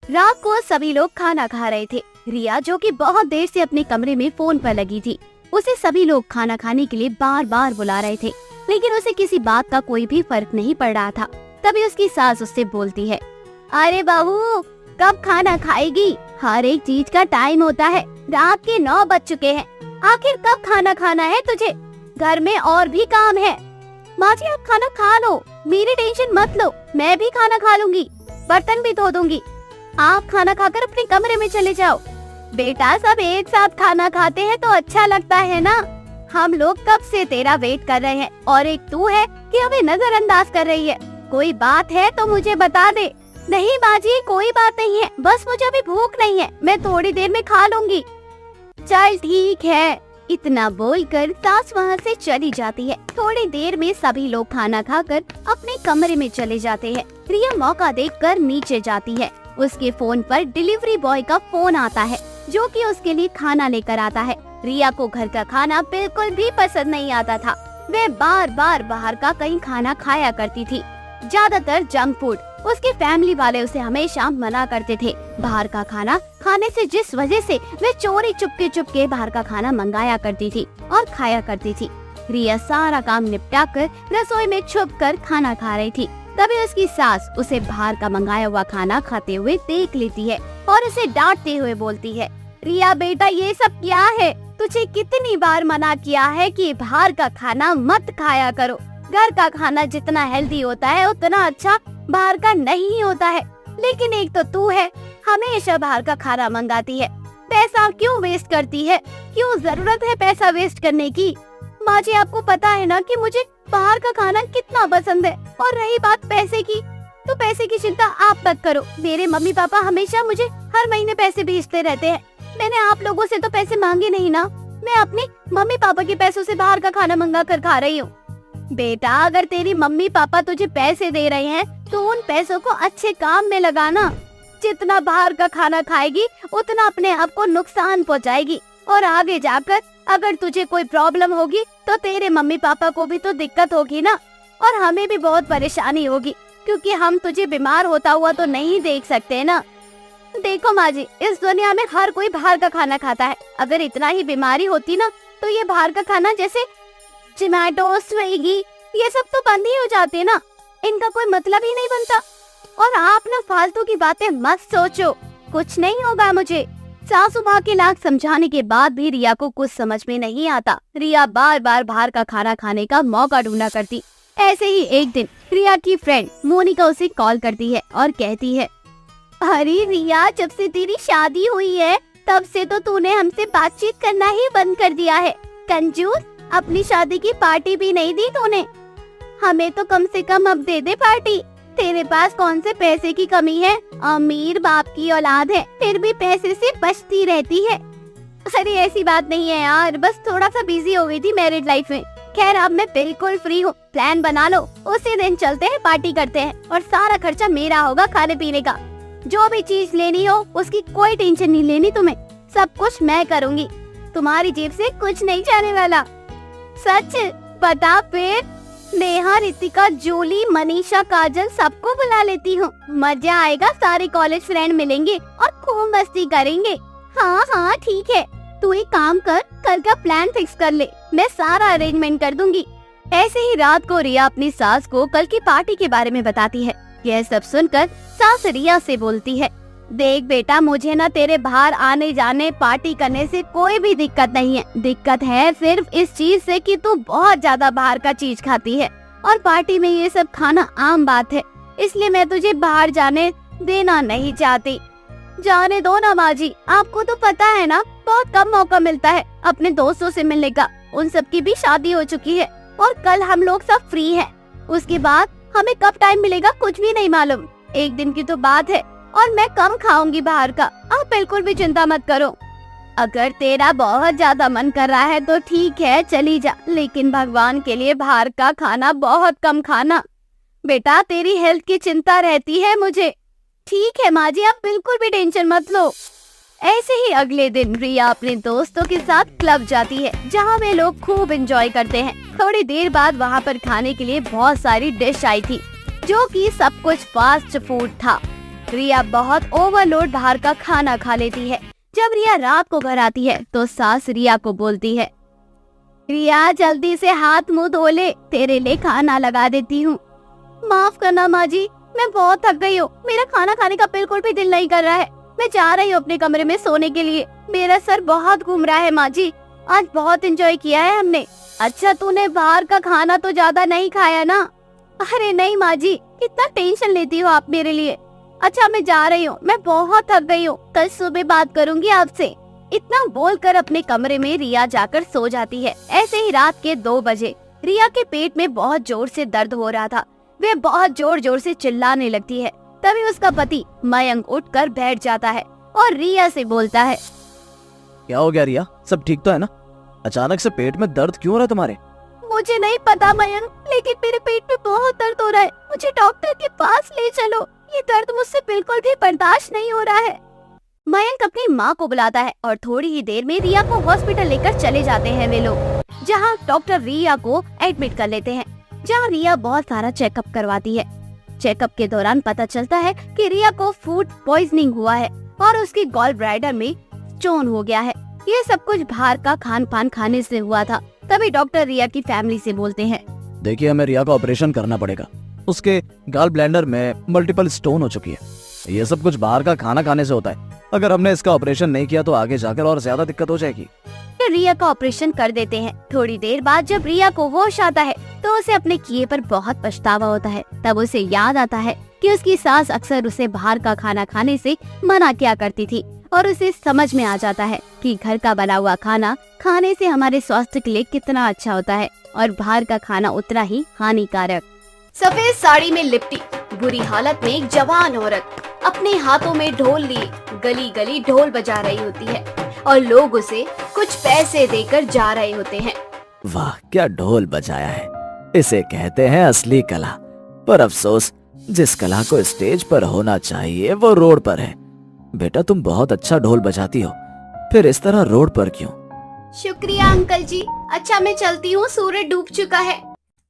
रात को सभी लोग खाना खा रहे थे। रिया, जो कि बहुत देर से अपने कमरे में फोन पर लगी थी, उसे सभी लोग खाना खाने के लिए बार बार बुला रहे थे, लेकिन उसे किसी बात का कोई भी फर्क नहीं पड़ रहा था। तभी उसकी सास उससे बोलती है, अरे बहू, कब खाना खाएगी? हर एक चीज का टाइम होता है। रात के 9 बज चुके हैं। आखिर कब खाना खाना है तुझे? घर में और भी काम है। माँ जी, आप खाना खा लो, मेरी टेंशन मत लो, मैं भी खाना खा लूंगी, बर्तन भी धो दूंगी। आप खाना खाकर अपने कमरे में चले जाओ। बेटा, सब एक साथ खाना खाते हैं तो अच्छा लगता है ना। हम लोग कब से तेरा वेट कर रहे हैं और एक तू है कि हमें नजरअंदाज कर रही है। कोई बात है तो मुझे बता दे। नहीं बाजी, कोई बात नहीं है, बस मुझे अभी भूख नहीं है, मैं थोड़ी देर में खा लूंगी। चल ठीक है। इतना बोलकर सास वहाँ से चली जाती है। थोड़ी देर में सभी लोग खाना खाकर अपने कमरे में चले जाते हैं। रिया मौका देखकर नीचे जाती है। उसके फोन पर डिलीवरी बॉय का फोन आता है, जो कि उसके लिए खाना लेकर आता है। रिया को घर का खाना बिल्कुल भी पसंद नहीं आता था। वह बार बार बाहर का कहीं खाना खाया करती थी, ज्यादातर जंक फूड। उसके फैमिली वाले उसे हमेशा मना करते थे बाहर का खाना खाने से, जिस वजह से वह चोरी चुपके चुपके बाहर का खाना मंगाया करती थी और खाया करती थी। रिया सारा काम निपटाकर रसोई में छुपकर खाना खा रही थी। तभी उसकी सास उसे बाहर का मंगाया हुआ खाना खाते हुए देख लेती है और उसे डांटते हुए बोलती है, रिया बेटा, ये सब क्या है? तुझे कितनी बार मना किया है कि बाहर का खाना मत खाया करो। घर का खाना जितना हेल्दी होता है उतना अच्छा बाहर का नहीं होता है। लेकिन एक तो तू है, हमेशा बाहर का खाना मंगाती है। पैसा क्यों वेस्ट करती है? क्यों जरूरत है पैसा वेस्ट करने की? माँ जी, आपको पता है ना कि मुझे बाहर का खाना कितना पसंद है। और रही बात पैसे की, तो पैसे की चिंता आप मत करो। मेरे मम्मी पापा हमेशा मुझे हर महीने पैसे भेजते रहते हैं। मैंने आप लोगों से तो पैसे मांगे नहीं ना। मैं अपने मम्मी पापा के पैसों से बाहर का खाना मंगा कर खा रही हूँ। बेटा, अगर तेरी मम्मी पापा तुझे पैसे दे रहे हैं तो उन पैसों को अच्छे काम में लगाना। जितना बाहर का खाना खाएगी उतना अपने आप को नुकसान पहुंचाएगी, और आगे जाकर अगर तुझे कोई प्रॉब्लम होगी तो तेरे मम्मी पापा को भी तो दिक्कत होगी ना, और हमें भी बहुत परेशानी होगी, क्योंकि हम तुझे बीमार होता हुआ तो नहीं देख सकते ना। देखो माँ जी, इस दुनिया में हर कोई बाहर का खाना खाता है। अगर इतना ही बीमारी होती ना तो ये बाहर का खाना जैसे जोमैटो, स्विगी, ये सब तो बंद ही हो जाते ना। इनका कोई मतलब ही नहीं बनता। और आप ना फालतू की बातें मत सोचो, कुछ नहीं होगा मुझे। सासू माँ के लाख समझाने के बाद भी रिया को कुछ समझ में नहीं आता। रिया बार बार बाहर का खाना खाने का मौका ढूंढा करती। ऐसे ही एक दिन रिया की फ्रेंड मोनिका उसे कॉल करती है और कहती है, अरे रिया, जब से तेरी शादी हुई है तब से तो तूने हमसे बातचीत करना ही बंद कर दिया है। कंजूस, अपनी शादी की पार्टी भी नहीं दी तूने। हमें तो कम से कम अब दे दे पार्टी। तेरे पास कौन से पैसे की कमी है? अमीर बाप की औलाद है, फिर भी पैसे से बचती रहती है। अरे ऐसी बात नहीं है यार, बस थोड़ा सा बिजी हो गई थी मैरिड लाइफ में। खैर, अब मैं बिल्कुल फ्री हूँ। प्लान बना लो, उसी दिन चलते हैं, पार्टी करते हैं, और सारा खर्चा मेरा होगा खाने पीने का। जो भी चीज लेनी हो उसकी कोई टेंशन नहीं लेनी तुम्हें, सब कुछ मैं करूँगी। तुम्हारी जेब से कुछ नहीं जाने वाला। सच बता फिर। नेहा, रितिका, जूली, मनीषा, काजल, सबको बुला लेती हूँ। मजा आएगा, सारे कॉलेज फ्रेंड मिलेंगे और खूब मस्ती करेंगे। हाँ हाँ ठीक है, तू एक काम कर, कल का प्लान फिक्स कर ले, मैं सारा अरेंजमेंट कर दूंगी। ऐसे ही रात को रिया अपनी सास को कल की पार्टी के बारे में बताती है। यह सब सुनकर सास रिया से बोलती है, देख बेटा, मुझे ना तेरे बाहर आने जाने पार्टी करने से कोई भी दिक्कत नहीं है। दिक्कत है सिर्फ इस चीज से कि तू बहुत ज्यादा बाहर का चीज खाती है, और पार्टी में ये सब खाना आम बात है, इसलिए मैं तुझे बाहर जाने देना नहीं चाहती। जाने दो ना माँ जी, आपको तो पता है ना बहुत कम मौका मिलता है अपने दोस्तों से मिलने का। उन सब की भी शादी हो चुकी है और कल हम लोग सब फ्री हैं। उसके बाद हमें कब टाइम मिलेगा कुछ भी नहीं मालूम। एक दिन की तो बात है, और मैं कम खाऊंगी बाहर का, आप बिल्कुल भी चिंता मत करो। अगर तेरा बहुत ज्यादा मन कर रहा है तो ठीक है, चली जा, लेकिन भगवान के लिए बाहर का खाना बहुत कम खाना। बेटा, तेरी हेल्थ की चिंता रहती है मुझे। ठीक है माँ जी, आप बिल्कुल भी टेंशन मत लो। ऐसे ही अगले दिन रिया अपने दोस्तों के साथ क्लब जाती है, जहाँ वे लोग खूब एंजॉय करते हैं। थोड़ी देर बाद वहाँ पर खाने के लिए बहुत सारी डिश आई थी, जो कि सब कुछ फास्ट फूड था। रिया बहुत ओवरलोड बाहर का खाना खा लेती है। जब रिया रात को घर आती है तो सास रिया को बोलती है, रिया जल्दी से हाथ मुंह धो ले, तेरे लिए खाना लगा देती हूँ। माफ करना माँ जी, मैं बहुत थक गई हूँ, मेरा खाना खाने का बिल्कुल भी दिल नहीं कर रहा है। मैं जा रही हूँ अपने कमरे में सोने के लिए, मेरा सर बहुत घूम रहा है माँ जी, आज बहुत एंजॉय किया है हमने। अच्छा तूने बाहर का खाना तो ज्यादा नहीं खाया ना? अरे नहीं माँ जी, इतना टेंशन लेती हो आप मेरे लिए। अच्छा मैं जा रही हूँ, मैं बहुत थक गई हूँ, कल सुबह बात करूँगी आपसे। इतना बोलकर अपने कमरे में रिया जाकर सो जाती है। ऐसे ही रात के 2 बजे रिया के पेट में बहुत जोर से दर्द हो रहा था। वे बहुत जोर जोर से चिल्लाने लगती है। तभी उसका पति मयंक उठकर बैठ जाता है और रिया से बोलता है, क्या हो गया रिया, सब ठीक तो है ना? अचानक से पेट में दर्द क्यों हो रहा है तुम्हारे? मुझे नहीं पता मयंक, लेकिन मेरे पेट में बहुत दर्द हो रहा है, मुझे डॉक्टर के पास ले चलो, ये दर्द मुझसे बिल्कुल भी बर्दाश्त नहीं हो रहा है। मयंक अपनी माँ को बुलाता है और थोड़ी ही देर में रिया को हॉस्पिटल लेकर चले जाते हैं वे लोग, जहाँ डॉक्टर रिया को एडमिट कर लेते हैं, जहाँ रिया बहुत सारा चेकअप करवाती है। चेकअप के दौरान पता चलता है कि रिया को फूड पॉइजनिंग हुआ है और उसकी गॉल ब्लैडर में स्टोन हो गया है। ये सब कुछ बाहर का खान पान खाने से हुआ था। तभी डॉक्टर रिया की फैमिली से बोलते हैं, देखिए हमें रिया का ऑपरेशन करना पड़ेगा, उसके गॉल ब्लैडर में मल्टीपल स्टोन हो चुकी है। ये सब कुछ बाहर का खाना खाने से होता है, अगर हमने इसका ऑपरेशन नहीं किया तो आगे जाकर और ज्यादा दिक्कत हो जाएगी। फिर रिया का ऑपरेशन कर देते हैं। थोड़ी देर बाद जब रिया को होश आता है तो उसे अपने किए पर बहुत पछतावा होता है। तब उसे याद आता है कि उसकी सास अक्सर उसे बाहर का खाना खाने से मना किया करती थी और उसे समझ में आ जाता है कि घर का बना हुआ खाना खाने से हमारे स्वास्थ्य के लिए कितना अच्छा होता है और बाहर का खाना उतना ही हानिकारक। सफेद साड़ी में लिपटी बुरी हालत में एक जवान औरत अपने हाथों में ढोल लिए गली गली ढोल बजा रही होती है और लोग उसे कुछ पैसे देकर जा रहे होते हैं। वाह क्या ढोल बजाया है, इसे कहते हैं असली कला। पर अफसोस जिस कला को स्टेज पर होना चाहिए वो रोड पर है। बेटा तुम बहुत अच्छा ढोल बजाती हो, फिर इस तरह रोड पर क्यों? शुक्रिया अंकल जी, अच्छा मैं चलती हूँ, सूरज डूब चुका है।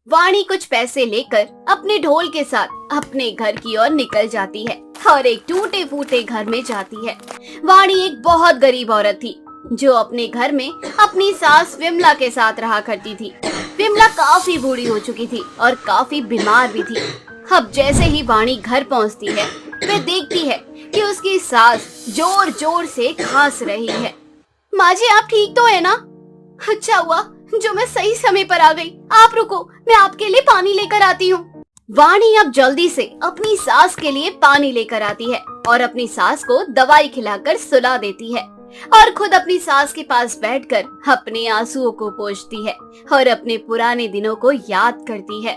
वाणी कुछ पैसे लेकर अपने ढोल के साथ अपने घर की ओर निकल जाती है और एक टूटे फूटे घर में जाती है। वाणी एक बहुत गरीब औरत थी जो अपने घर में अपनी सास विमला के साथ रहा करती थी। विमला काफी बूढ़ी हो चुकी थी और काफी बीमार भी थी। अब जैसे ही वाणी घर पहुंचती है वे देखती है कि उसकी सास जोर जोर से खांस रही है। माँ जी आप ठीक तो है ना? अच्छा हुआ जो मैं सही समय पर आ गई। आप रुको, मैं आपके लिए पानी लेकर आती हूँ। वाणी अब जल्दी से अपनी सास के लिए पानी लेकर आती है और अपनी सास को दवाई खिलाकर सुला देती है और खुद अपनी सास के पास बैठकर अपने आंसुओं को पोंछती है और अपने पुराने दिनों को याद करती है।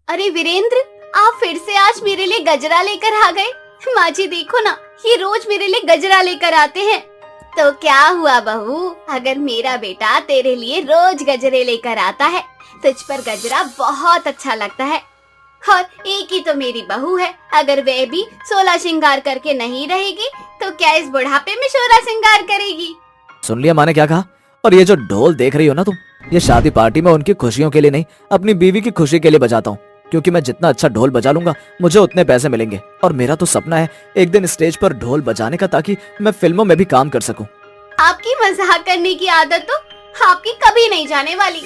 अरे वीरेंद्र, आप फिर से आज मेरे लिए गजरा लेकर आ गए। माँ जी देखो ना, ये रोज मेरे लिए गजरा लेकर आते हैं। तो क्या हुआ बहू, अगर मेरा बेटा तेरे लिए रोज गजरे लेकर आता है, तुझ पर गजरा बहुत अच्छा लगता है। और एक ही तो मेरी बहू है, अगर वह भी 16 श्रृंगार करके नहीं रहेगी तो क्या इस बुढ़ापे में 16 श्रृंगार करेगी? सुन लिया माँ ने क्या कहा? और ये जो ढोल देख रही हो ना तुम, ये शादी पार्टी में उनकी खुशियों के लिए नहीं, अपनी बीवी की खुशी के लिए बजाता हूँ, क्योंकि मैं जितना अच्छा ढोल बजा लूंगा मुझे उतने पैसे मिलेंगे। और मेरा तो सपना है एक दिन स्टेज पर ढोल बजाने का, ताकि मैं फिल्मों में भी काम कर सकूं। आपकी मजाक करने की आदत तो आपकी कभी नहीं जाने वाली।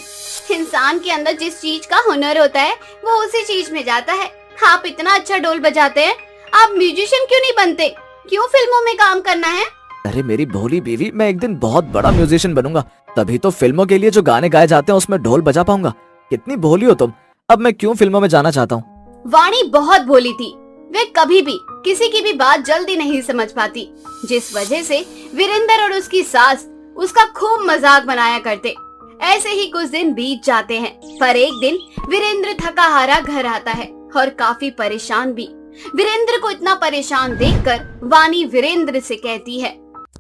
इंसान के अंदर जिस चीज का हुनर होता है वो उसी चीज में जाता है। आप इतना अच्छा ढोल बजाते हैं, आप म्यूजिशियन क्यों नहीं बनते? क्यों फिल्मों में काम करना है? अरे मेरी भोली बीवी, मैं एक दिन बहुत बड़ा म्यूजिशियन बनूंगा, तभी तो फिल्मों के लिए जो गाने गाए जाते हैं उसमें ढोल बजा पाऊंगा। कितनी भोली हो तुम, अब मैं क्यों फिल्मों में जाना चाहता हूँ। वाणी बहुत भोली थी, वे कभी भी किसी की भी बात जल्दी नहीं समझ पाती, जिस वजह से वीरेंद्र और उसकी सास उसका खूब मजाक बनाया करते। ऐसे ही कुछ दिन बीत जाते हैं, पर एक दिन वीरेंद्र थका हारा घर आता है और काफी परेशान भी। वीरेंद्र को इतना परेशान देखकर वाणी वीरेंद्र से कहती है,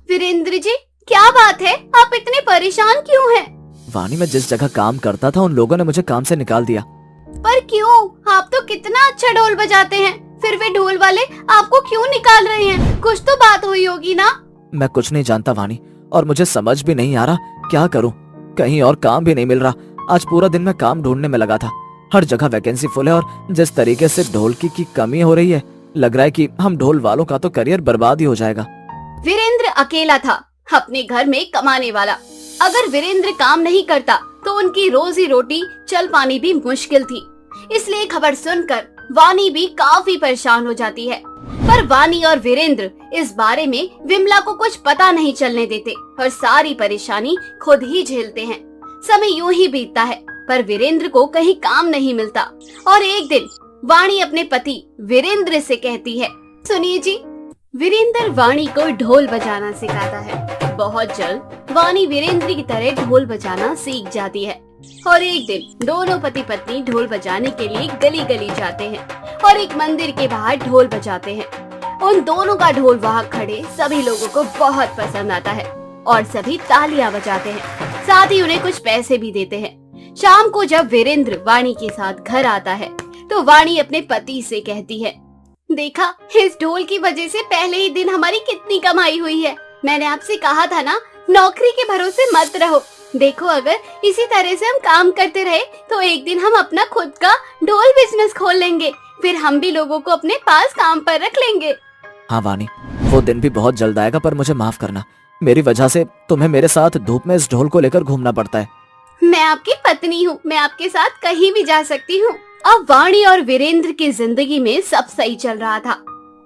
वीरेंद्र जी क्या बात है, आप इतने परेशान क्यों हैं? वाणी मैं जिस जगह काम करता था उन लोगों ने मुझे काम से निकाल दिया। पर क्यों? आप तो कितना अच्छा ढोल बजाते हैं, फिर वे ढोल वाले आपको क्यों निकाल रहे हैं? कुछ तो बात हुई होगी ना? मैं कुछ नहीं जानता वाणी, और मुझे समझ भी नहीं आ रहा क्या करूं। कहीं और काम भी नहीं मिल रहा। आज पूरा दिन मैं काम ढूंढने में लगा था, हर जगह वैकेंसी फुल है और जिस तरीके से ढोलकी की कमी हो रही है लग रहा है कि हम ढोल वालों का तो करियर बर्बाद ही हो जाएगा। वीरेंद्र अकेला था अपने घर में कमाने वाला। अगर वीरेंद्र काम नहीं करता तो उनकी रोजी रोटी चल पानी भी मुश्किल थी। इसलिए खबर सुनकर वानी भी काफी परेशान हो जाती है। पर वानी और वीरेंद्र इस बारे में विमला को कुछ पता नहीं चलने देते और सारी परेशानी खुद ही झेलते हैं। समय यूं ही बीतता है पर वीरेंद्र को कहीं काम नहीं मिलता और एक दिन वाणी अपने पति वीरेंद्र से कहती है, सुनिए जी। वीरेंद्र वाणी को ढोल बजाना सिखाता है। बहुत जल्द वाणी वीरेंद्र की तरह ढोल बजाना सीख जाती है और एक दिन दोनों पति पत्नी ढोल बजाने के लिए गली गली जाते हैं और एक मंदिर के बाहर ढोल बजाते हैं। उन दोनों का ढोल वहाँ खड़े सभी लोगों को बहुत पसंद आता है और सभी तालियां बजाते हैं, साथ ही उन्हें कुछ पैसे भी देते हैं। शाम को जब वीरेंद्र वाणी के साथ घर आता है तो वाणी अपने पति से कहती है, देखा इस ढोल की वजह से पहले ही दिन हमारी कितनी कमाई हुई है। मैंने आपसे कहा था ना, नौकरी के भरोसे मत रहो। देखो अगर इसी तरह से हम काम करते रहे तो एक दिन हम अपना खुद का ढोल बिजनेस खोल लेंगे, फिर हम भी लोगों को अपने पास काम पर रख लेंगे। हाँ वानी, वो दिन भी बहुत जल्द आएगा, पर मुझे माफ करना, मेरी वजह से तुम्हें मेरे साथ धूप में इस ढोल को लेकर घूमना पड़ता है। मैं आपकी पत्नी हूँ, मैं आपके साथ कहीं भी जा सकती हूँ। अब वाणी और वीरेंद्र की जिंदगी में सब सही चल रहा था,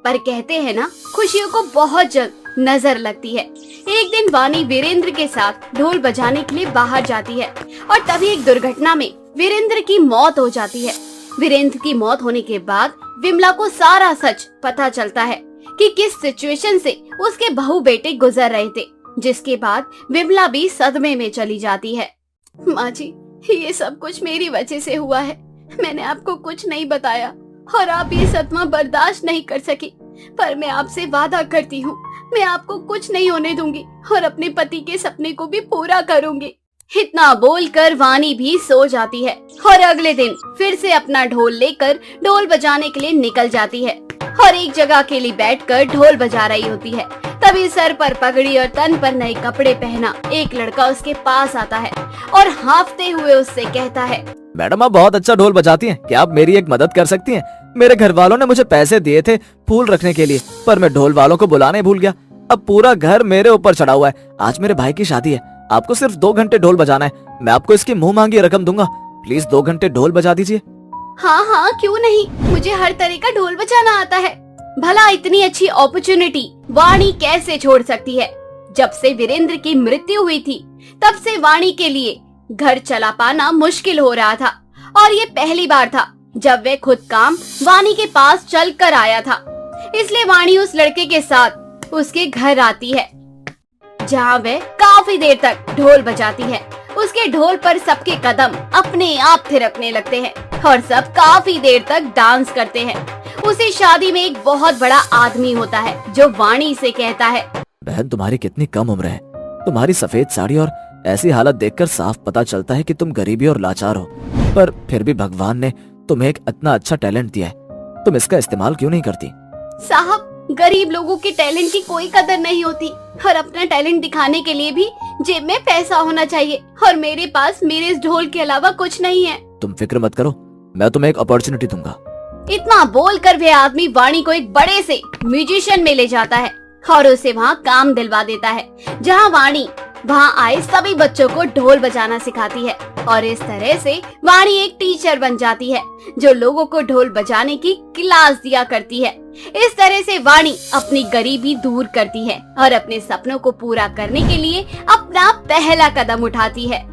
पर कहते हैं ना, खुशियों को बहुत जल्द नजर लगती है। एक दिन वाणी वीरेंद्र के साथ ढोल बजाने के लिए बाहर जाती है और तभी एक दुर्घटना में वीरेंद्र की मौत हो जाती है। वीरेंद्र की मौत होने के बाद विमला को सारा सच पता चलता है कि किस सिचुएशन से उसके बहू बेटे गुजर रहे थे, जिसके बाद विमला भी सदमे में चली जाती है। माँ जी, ये सब कुछ मेरी वजह से हुआ है। मैंने आपको कुछ नहीं बताया और आप ये सदमा बर्दाश्त नहीं कर सकी, पर मैं आपसे वादा करती हूँ, मैं आपको कुछ नहीं होने दूंगी और अपने पति के सपने को भी पूरा करूंगी। इतना बोलकर वाणी भी सो जाती है और अगले दिन फिर से अपना ढोल लेकर ढोल बजाने के लिए निकल जाती है और एक जगह अकेली बैठकर ढोल बजा रही होती है। तभी सर पर पगड़ी और तन पर नए कपड़े पहना एक लड़का उसके पास आता है और हाँफते हुए उससे कहता है, मैडम आप बहुत अच्छा ढोल बजाती हैं, क्या आप मेरी एक मदद कर सकती हैं? मेरे घर वालों ने मुझे पैसे दिए थे फूल रखने के लिए, पर मैं ढोल वालों को बुलाने भूल गया। अब पूरा घर मेरे ऊपर चढ़ा हुआ है। आज मेरे भाई की शादी है, आपको सिर्फ 2 घंटे ढोल बजाना है। मैं आपको इसकी मुंह मांगी रकम दूंगा, प्लीज 2 घंटे ढोल बजा दीजिए। हाँ हाँ क्यों नहीं, मुझे हर तरह का ढोल बजाना आता है। भला इतनी अच्छी अपॉर्चुनिटी वाणी कैसे छोड़ सकती है। जब से वीरेंद्र की मृत्यु हुई थी तब से वाणी के लिए घर चला पाना मुश्किल हो रहा था और ये पहली बार था जब वे खुद काम वाणी के पास चल कर आया था। इसलिए वाणी उस लड़के के साथ उसके घर आती है, जहाँ वह काफी देर तक ढोल बजाती है। उसके ढोल पर सबके कदम अपने आप थिरकने लगते हैं और सब काफी देर तक डांस करते हैं। उसी शादी में एक बहुत बड़ा आदमी होता है जो वाणी से कहता है, बहन तुम्हारी कितनी कम उम्र है, तुम्हारी सफेद साड़ी और ऐसी हालत देखकर साफ पता चलता है कि तुम गरीबी और लाचार हो, पर फिर भी भगवान ने तुम्हें एक इतना अच्छा टैलेंट दिया है, तुम इसका इस्तेमाल क्यों नहीं करती? साहब, गरीब लोगों के टैलेंट की कोई कदर नहीं होती और अपना टैलेंट दिखाने के लिए भी जेब में पैसा होना चाहिए और मेरे पास मेरे इस ढोल के अलावा कुछ नहीं है। तुम फिक्र मत करो, मैं तुम्हें एक अपॉर्चुनिटी दूंगा। इतना बोलकर वह आदमी वाणी को एक बड़े से म्यूजिशियन में ले जाता है और उसे वहाँ काम दिलवा देता है, जहाँ वाणी वहाँ आए सभी बच्चों को ढोल बजाना सिखाती है और इस तरह से वाणी एक टीचर बन जाती है जो लोगों को ढोल बजाने की क्लास दिया करती है। इस तरह से वाणी अपनी गरीबी दूर करती है और अपने सपनों को पूरा करने के लिए अपना पहला कदम उठाती है।